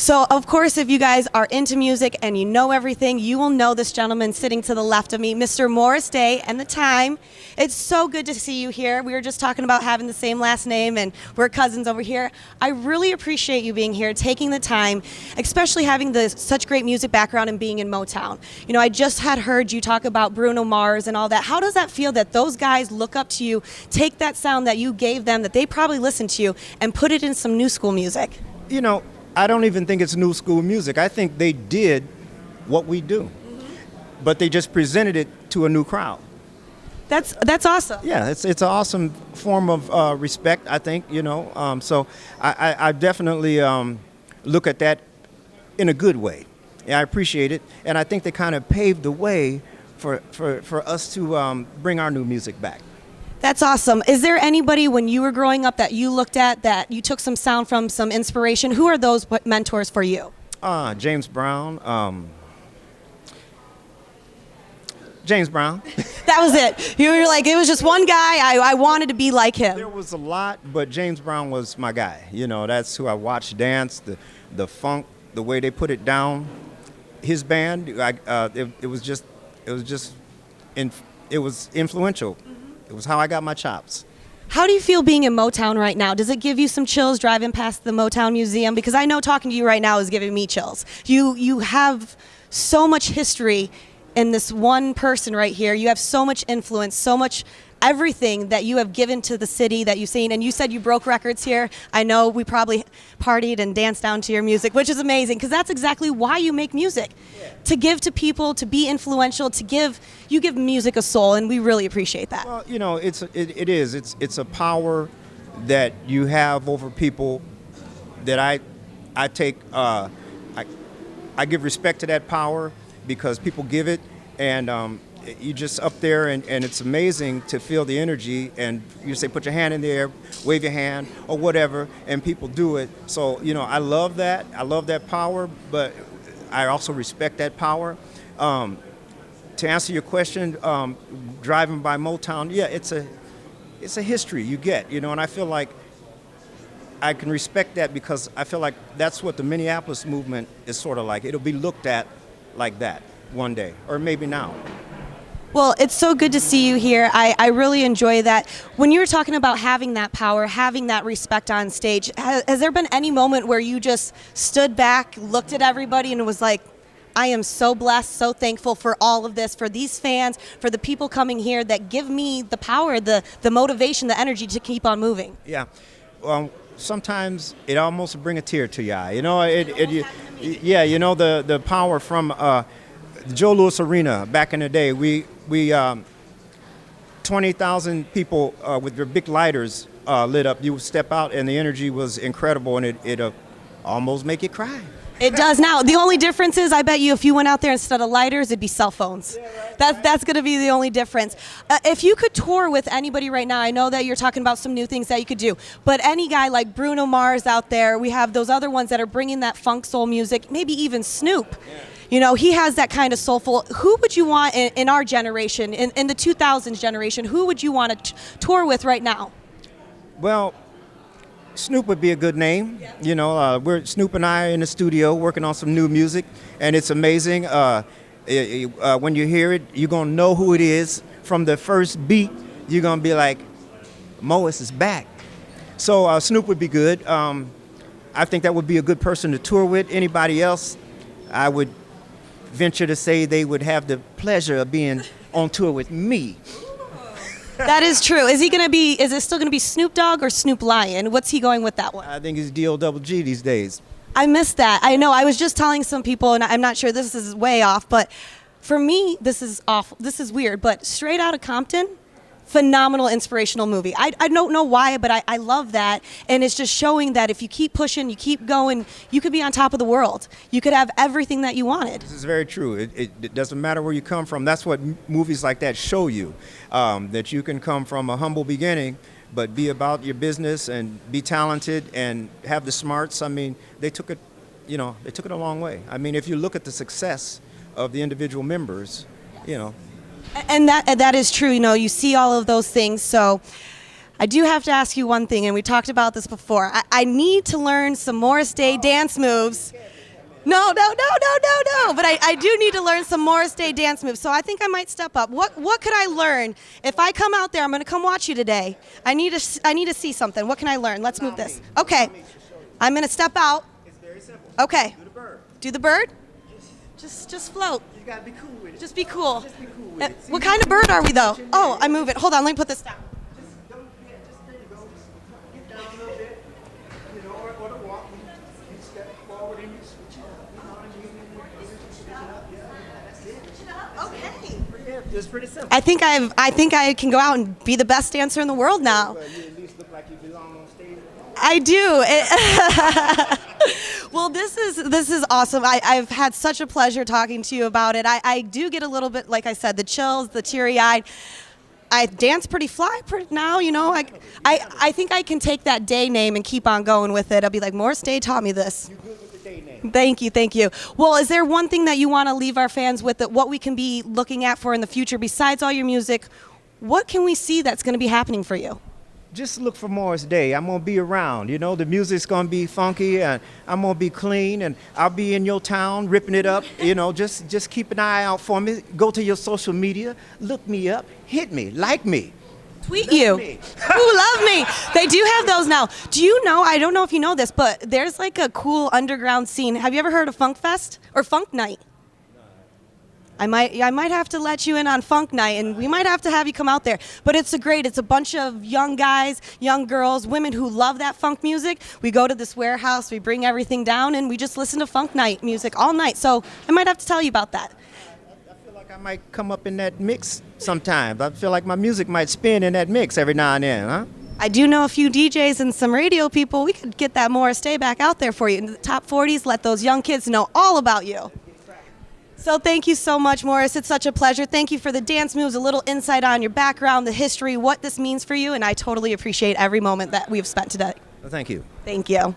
So, of course, if you guys are into music and you know everything, you will know this gentleman sitting to the left of me, Mr. Morris Day and the Time. It's so good to see you here. We were just talking about having the same last name, and we're cousins over here. I really appreciate you being here, taking the time, especially having such great music background and being in Motown. You know, I just had heard you talk about Bruno Mars and all that. How does that feel that those guys look up to you, take that sound that you gave them, that they probably listened to you, and put it in some new school music? You know, I don't even think it's new school music. I think they did what we do, but they just presented it to a new crowd. That's awesome. Yeah, it's an awesome form of respect, I think, you know. So I definitely look at that in a good way. Yeah, I appreciate it. And I think they kind of paved the way for us to bring our new music back. That's awesome. Is there anybody when you were growing up that you looked at, that you took some sound from, some inspiration? Who are those mentors for you? James Brown. James Brown. That was it. You were like, it was just one guy. I wanted to be like him. There was a lot, but James Brown was my guy. You know, that's who I watched dance, the funk, the way they put it down. His band, it was influential. It was how I got my chops. How do you feel being in Motown right now? Does it give you some chills driving past the Motown Museum? Because I know talking to you right now is giving me chills. You have so much history in this one person right here. You have so much influence, so much everything that you have given to the city that you've seen. And you said you broke records here. I know we probably partied and danced down to your music, which is amazing, because that's exactly why you make music. Yeah. To give to people, to be influential, you give music a soul, and we really appreciate that. Well, you know, it's a power that you have over people that I take, I give respect to that power because people give it, and you just up there, and it's amazing to feel the energy, and you say put your hand in the air, wave your hand or whatever, and people do it. So, you know, I love that power, but I also respect that power. To answer your question, driving by Motown, yeah, it's a history you get, you know, and I feel like I can respect that because I feel like that's what the Minneapolis movement is sort of like. It'll be looked at like that one day, or maybe now. Well, it's so good to see you here. I really enjoy that. When you were talking about having that power, having that respect on stage, has there been any moment where you just stood back, looked at everybody, and was like, I am so blessed, so thankful for all of this, for these fans, for the people coming here that give me the power, the motivation, the energy to keep on moving? Yeah. Sometimes it almost bring a tear to your eye. You know, yeah, you know, the power from Joe Louis Arena back in the day. We 20,000 people with their big lighters lit up. You would step out, and the energy was incredible, and it almost make you cry. It does now. The only difference is, I bet you if you went out there instead of lighters, it'd be cell phones. Yeah, right. That's going to be the only difference. If you could tour with anybody right now, I know that you're talking about some new things that you could do, but any guy like Bruno Mars out there, we have those other ones that are bringing that funk soul music, maybe even Snoop. Yeah. You know, he has that kind of soulful. Who would you want in our generation, in the 2000s generation, who would you want to tour with right now? Well, Snoop would be a good name. Yeah. You know, Snoop and I are in the studio working on some new music, and it's amazing. When you hear it, you're going to know who it is. From the first beat, you're going to be like, Morris is back. So Snoop would be good. I think that would be a good person to tour with. Anybody else, I would venture to say they would have the pleasure of being on tour with me. That is true. Is it still going to be Snoop Dogg or Snoop Lion? What's he going with that one? I think it's D-O-double-G these days. I missed that. I know. I was just telling some people, and I'm not sure, this is way off, but for me, this is awful. This is weird, but Straight Outta Compton, phenomenal inspirational movie. I don't know why, but I love that, and it's just showing that if you keep pushing, you keep going, you could be on top of the world. You could have everything that you wanted. This is very true. It doesn't matter where you come from. That's what movies like that show you, that you can come from a humble beginning, but be about your business and be talented and have the smarts. I mean, they took it a long way. I mean, if you look at the success of the individual members, you know. And that is true. You know, you see all of those things. So I do have to ask you one thing, and we talked about this before. I need to learn some Morris Day dance moves. No. But I do need to learn some Morris Day dance moves, so I think I might step up. What could I learn? If I come out there, I'm going to come watch you today. I need to see something. What can I learn? Let's move this. Okay. I'm going to step out. It's very simple. Okay. Do the bird. Do the bird? Just float. You gotta be cool with it. Just be cool. Just be cool with it. What kind of bird are we, though? Oh, I move it. Hold on, let me put this down. Just don't, yeah, just there you go. Just get down a little bit, you know, or the walk. You step forward and you switch it up. You know what I mean? You switch it up. Yeah, that's it. Okay. Yeah, it's pretty simple. I think I can go out and be the best dancer in the world now. Well, you at least look like you belong on stage. I do. Well, this is awesome. I've had such a pleasure talking to you about it. I do get a little bit, like I said, the chills, the teary-eyed. I dance pretty fly now, you know. I think I can take that day name and keep on going with it. I'll be like, Morris Day taught me this. You good with the day name? Thank you. Well, is there one thing that you want to leave our fans with, that what we can be looking at for in the future besides all your music? What can we see that's going to be happening for you? Just look for Morris Day. I'm gonna be around. You know, the music's gonna be funky, and I'm gonna be clean, and I'll be in your town ripping it up. You know, just keep an eye out for me. Go to your social media, look me up, hit me, like me. Tweet you. Ooh, love me. They do have those now. Do you know, I don't know if you know this, but there's like a cool underground scene. Have you ever heard of Funk Fest or Funk Night? I might have to let you in on Funk Night, and we might have to have you come out there. But it's a bunch of young guys, young girls, women who love that funk music. We go to this warehouse, we bring everything down, and we just listen to Funk Night music all night. So I might have to tell you about that. I feel like I might come up in that mix sometimes. I feel like my music might spin in that mix every now and then, huh? I do know a few DJs and some radio people. We could get that Morris Day back out there for you. In the top 40s, let those young kids know all about you. So thank you so much, Morris. It's such a pleasure. Thank you for the dance moves, a little insight on your background, the history, what this means for you, and I totally appreciate every moment that we've spent today. Well, thank you. Thank you.